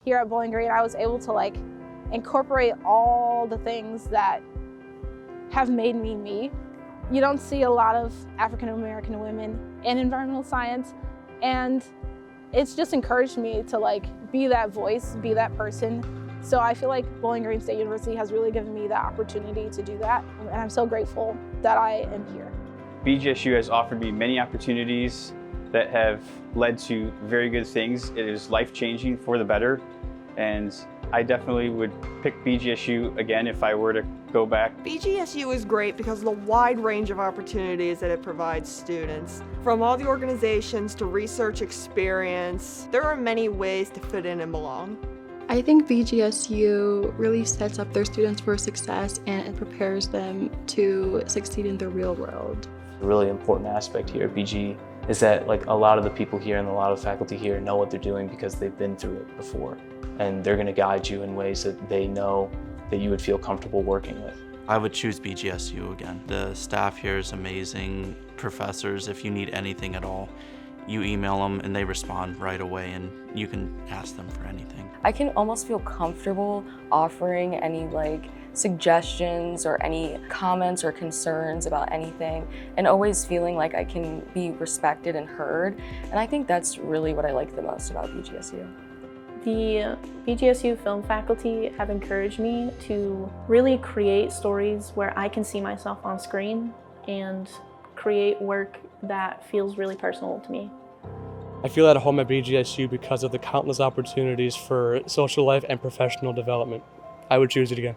here at Bowling Green, I was able to like incorporate all the things that have made me me. You don't see a lot of African American women in environmental science, and it's just encouraged me to like be that voice, be that person. So I feel like Bowling Green State University has really given me the opportunity to do that, and I'm so grateful that I am here. BGSU has offered me many opportunities that have led to very good things. It is life-changing for the better, and I definitely would pick BGSU again if I were to go back. BGSU is great because of the wide range of opportunities that it provides students. From all the organizations to research experience, there are many ways to fit in and belong. I think BGSU really sets up their students for success and it prepares them to succeed in the real world. A really important aspect here at BG is that like a lot of the people here and a lot of the faculty here know what they're doing because they've been through it before, and they're going to guide you in ways that they know that you would feel comfortable working with. I would choose BGSU again. The staff here is amazing. Professors, if you need anything at all, you email them and they respond right away, and you can ask them for anything. I can almost feel comfortable offering any like suggestions or any comments or concerns about anything, and always feeling like I can be respected and heard. And I think that's really what I like the most about BGSU. The BGSU film faculty have encouraged me to really create stories where I can see myself on screen and create work that feels really personal to me. I feel at home at BGSU because of the countless opportunities for social life and professional development. I would choose it again.